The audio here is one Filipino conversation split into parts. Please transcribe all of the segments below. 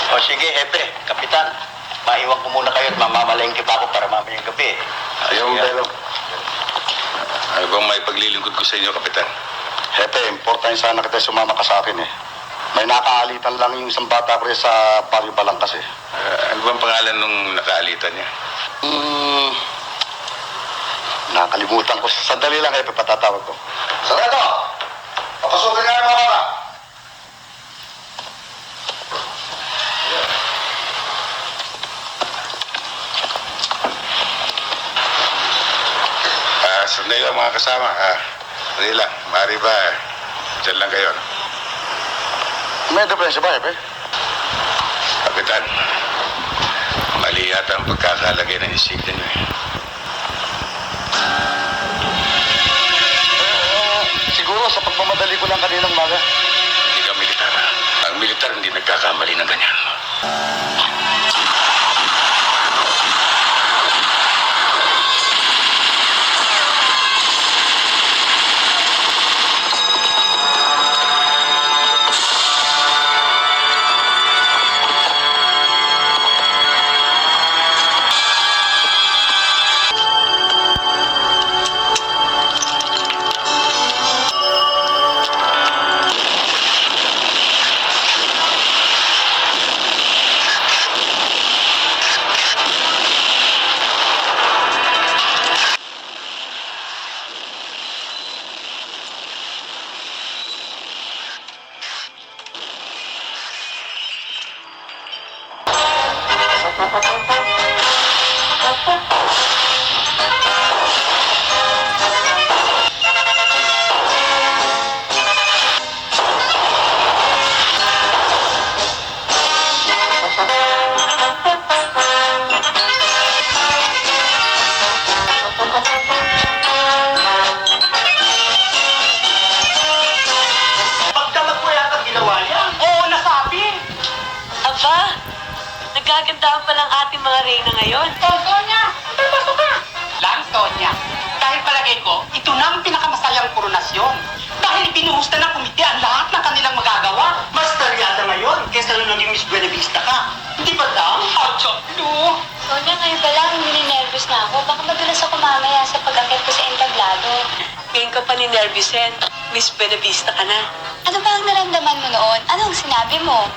O sige, Hepe, Kapitan. Maiwan ko muna kayo at mamamalengke pa ako para mamayang gabi. Ayaw mo, Belo. Ano bang may paglilingkod ko sa inyo, Kapitan? Hepe, importante sana kita sumama ka sa akin eh. May nakaalitan lang yung isang bata ko sa Barrio Balangkas eh. Ano bang pangalan nung nakaalitan niya? Nakalimutan ko. Sandali lang, Hepe, patatawag ko. Sarado! Papasukin nga yung mga bata. Sandali lang mga kasama. Sandali lang. Maaari ba? Diyan lang kayo. May depresya ba, Hepe? Kapitan, mali yata ang pagkakalagay ng insignia niyo eh. Siguro sa pagmamadali ko lang kaninang maga. Hindi ka militar. Ang militar hindi nagkakamali ng ganyan. Pagdamag mo yata ginawa niya. Oo, nasabi. Aba, nagagandaan pa lang ating mga reyna ngayon. Sonya, papasok ka! Lang, Sonya. Dahil palagay ko, ito na ang pinakamasayang koronasyon. Dahil binuhos na ng komite ang lahat ng kanilang magagawa. Mas taryada ngayon kaysa nung naging Miss Buena Vista ka. Hindi ba daw? Lu. Sonia, ngayon pa lang, nininervous na ako. Baka madulas ako mamaya sa pag-akit ko sa entablado. Ngayon ka pa ni Nervisen, Miss Benavista ka na. Ano ba ang naramdaman mo noon? Ano ang sinabi mo?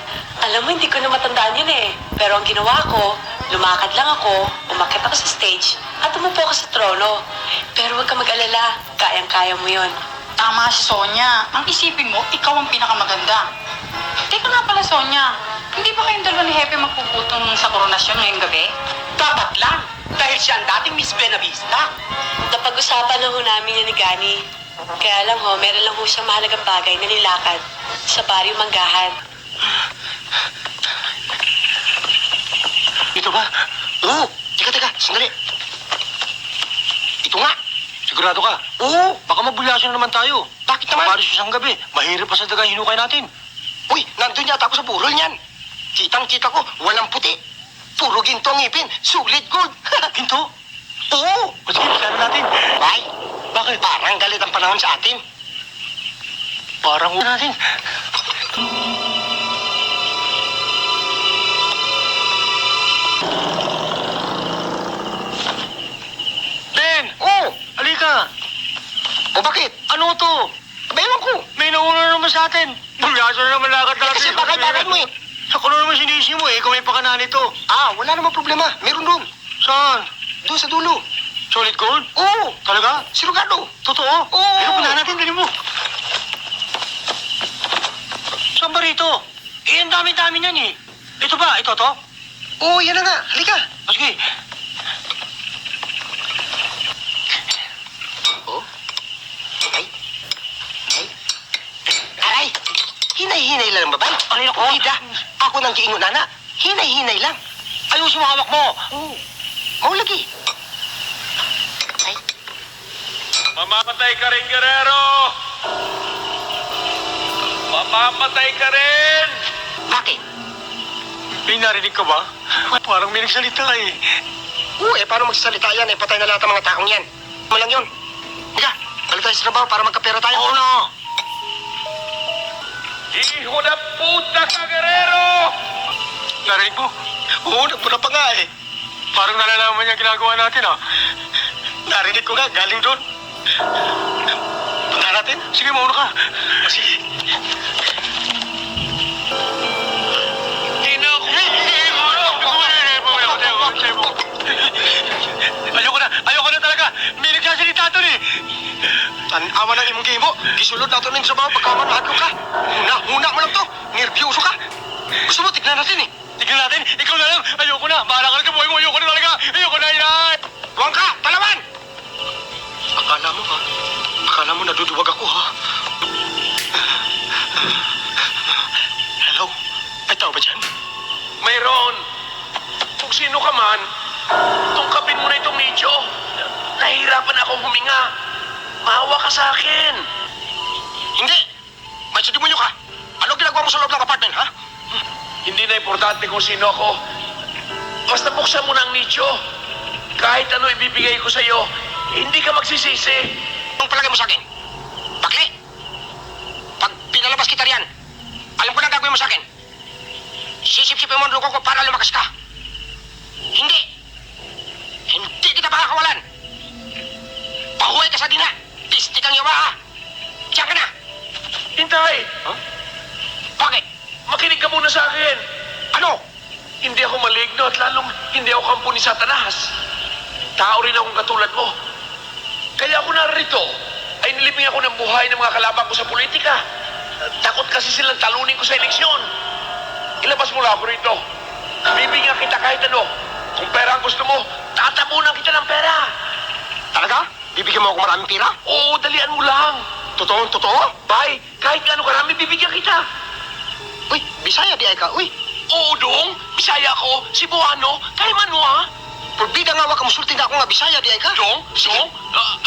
Alam mo, hindi ko na matandaan yun eh. Pero ang ginawa ko, lumakad lang ako, umakyat ako sa stage, at umupo ako sa trono. Pero huwag ka mag-alala, kayang-kaya mo yun. Tama si Sonya. Ang isipin mo, ikaw ang pinakamaganda. Teka nga pala, Sonya. Hindi ba kayong dalawa ni Hepe magpuputong sa koronasyon ngayong gabi? Dapat lang. Dahil siya ang dating Miss Buena Vista. Napag-usapan na ho namin yan ni Gani. Kaya lang ho, meron lang ho siyang mahalagang bagay na nilakad sa Barrio Manggahan. Ito ba? Oo. Teka. Sandali. Ito nga. Sigurado ka? Oo. Baka mabulasyon na naman tayo. Bakit naman? Paano isang gabi? Mahirap pa sa daga hinukay natin. Uy, nandun yata ako sa burol niyan. Kitang-kita ko, walang puti. Puro ginto ang ngipin. Solid gold. Ginto? Oo. O sige, plano natin. Ay, Bakit? parang galit ang panahon sa atin. Parang natin. Ben! Oo. Halika! O bakit? Ano to? Ewan ko. May nauna na naman sa atin. Bulasyon na naman lakad natin. Kasi bakit mo eh. Ako na naman sinisi mo eh. Ikaw may pakana nito. Wala namang problema. Meron doon. Saan? Doon sa dulo. Solid gold? Oo. Talaga? Sigurado. Totoo? Oo. Pero punahan natin, dali mo. Saan ba rito? Eh, ang dami-dami niyan eh. Ito ba? Ito to? Oo, yan na nga. Halika. O sige. Oh. Ay. Hinay-hinay lang ba ba? Aray ako. Ida, ako nang giingon nana. Hinay-hinay lang. Ayusin mo hawak mo. Oo. Maulagi. Ay. Mamamatay ka rin, Guerrero! Mamamatay ka rin! Bakit? May narinig ka ba? Parang may nagsalita eh. Oo, paano magsasalita yan? Patay na lahat ng mga taong yan. Mo lang yun. Higa, balik tayo sa trabaho para magkapera tayo. Oo na. Hijo na puta ka, Guerrero! Narinig mo? Oo, nagpuna pa nga eh. Parang nalalaman niya ang ginagawa natin, ah. Narinig ko nga, galing doon. Punta natin. Sige, mauna ka. Sige. Ayoko na talaga. May nagsasalita doon eh. Tanawa ng imong mo. Gisulod na ito ng trabaho pagkaman mahadlo ka. Huna mo lang to. Nervyoso ka. Gusto mo, tignan natin eh. Tignan natin. Ikaw na lang. Ayoko na. Bahala ka na sa buhay mo. Ayoko na talaga. Ayoko na, Inay. Buwang ka, palawan! Akala mo naduduwag ako ha? Hello? May tao ba dyan? Mayroon. Kung sino ka man, tungkapin mo na itong nicho. Nahihirapan akong huminga. Maawa ka sa akin. Hindi! May sidemonyo ka! Ano ginagawa mo sa loob ng apartment, ha? Hindi na importante kung sino ako. Basta buksan mo na ang nicho. Kahit ano ibibigay ko sa'yo, hindi ka magsisisi. Anong palagay mo sa akin? Bakli? Pag pinalabas kita riyan, alam ko na ang gagawin mo sa akin. Sisip-sipin mo ang dugo ko para lumakas ka. Hindi! Hindi kita makakawalan! Pahuwi ka sa dina! Pisti kang yawa, ha? Diyan ka na! Hintay! Huh? Bakit? Makinig ka muna sa akin. Ano? Hindi ako maligno at lalong hindi ako kampo ni Satanas. Tao rin akong katulad mo. Kaya ako narito ay nilibing ako ng buhay ng mga kalaban ko sa politika. Takot kasi silang talunin ko sa eleksyon. Ilabas mo lang ako rito. Bibigyan kita kahit ano. Kung pera ang gusto mo, tatabunan kita ng pera. Talaga? Bibigyan mo ako maraming pira? Oo, dalian mo lang. Totoo? Bay, kahit gaano karami, bibigyan kita. Uy, Bisaya di ay ka. Uy, Oo, dong. Bisaya ako, Cebuano, Kaiman mo ha. purbida nga waka musulti na ako nga Bisaya di ay ka. Dong, Sige. dong,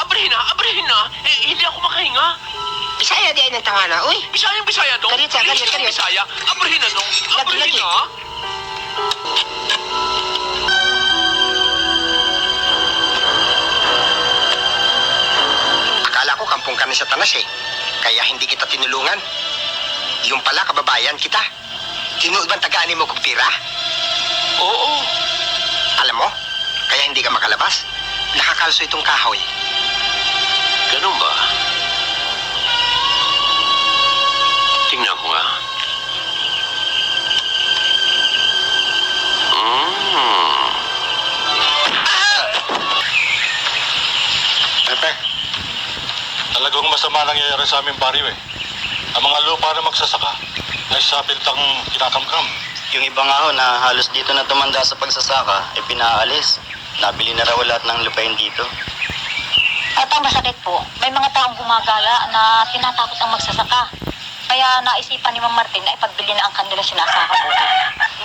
abrihin na. Hindi ako makahinga. Bisaya di ay ng tangana. Uy, Bisaya, dong. Karit. Bisaya, abrihin na, dong. Abrihin Lagi. na. akala ko kampong ka ni Satanas eh. Kaya hindi kita tinulungan. Yung pala, kababayan kita. Tinuod bang tagaan mo kong pira? Oo. Alam mo, kaya hindi ka makalabas. Nakakalso itong kahoy. Ganun ba? Tingnan ko nga. Pepe, talagang masama nangyayari sa aming baryo eh. Ang mga lupa na magsasaka ay sa bintang kinakamkam. Yung iba nga ho na halos dito na tumanda sa pagsasaka, ay pinaalis. Nabili na raw lahat ng lupain dito. At ang masakit po, may mga taong gumagala na tinatakot ang magsasaka. Kaya naisipan ni Mang Martin na ipagbili na ang kanilang sinasaka po.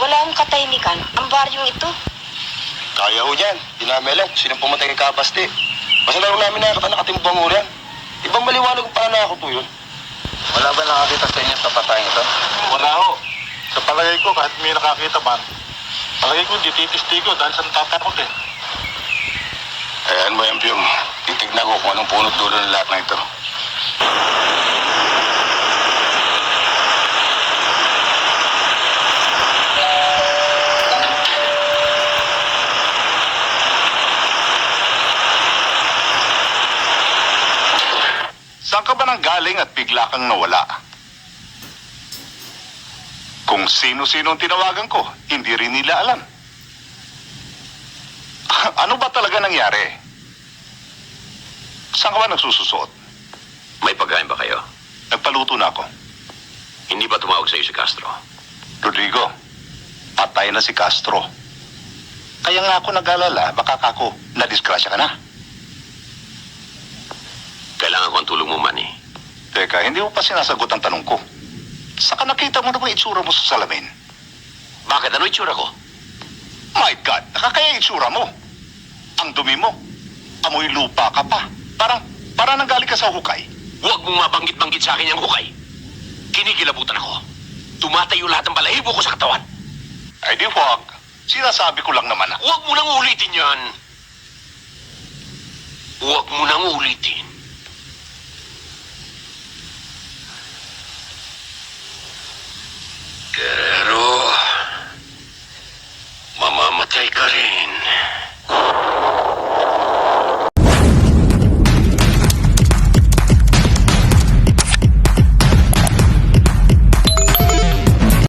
Wala akong katahimikan ang baryong ito. Kaya ho yan. Di namin alam kung sinong pumatay kay Kabaste. Basta lang namin nakakita nakatimbang ho yan. Ibang maliwanag kung paano ako to yun. Wala ba nakakita sa inyo sa patayin ito? Wala ho. Sa palagay ko, kahit may nakakita man, palagay ko hindi titistigo dahil sa natatakot eh. Ayan mo yan, Piyong. Titignan ko kung anong punot dulo ng lahat na ito. Saan ka ba nang galing at bigla kang nawala? Kung sino-sino ang tinawagan ko, hindi rin nila alam. Ano ba talaga nangyari? Saan ka ba nagsususuot? May pagkain ba kayo? Nagpaluto na ako. Hindi ba tumawag sa iyo si Castro? Rodrigo, patay na si Castro. Kaya nga ako nag-alala, baka kako, nadisgrasya ka na. Kailangan ko ang tulong mo, Manny. Teka, hindi mo pa sinasagot ang tanong ko. Saka nakita mo na ba itsura mo sa salamin? Bakit? Ano itsura ko? My God, nakakaya yung itsura mo. Ang dumi mo. Amoy lupa ka pa. Parang nanggaling ka sa hukay. Huwag mong mabanggit-banggit sa akin yung hukay. Kinikilabutan ako. Tumatayo lahat ng balahibo ko sa katawan. Ay di huwag. Sinasabi ko lang naman na. Huwag mo nang ulitin yan. Huwag mo nang ulitin. Good.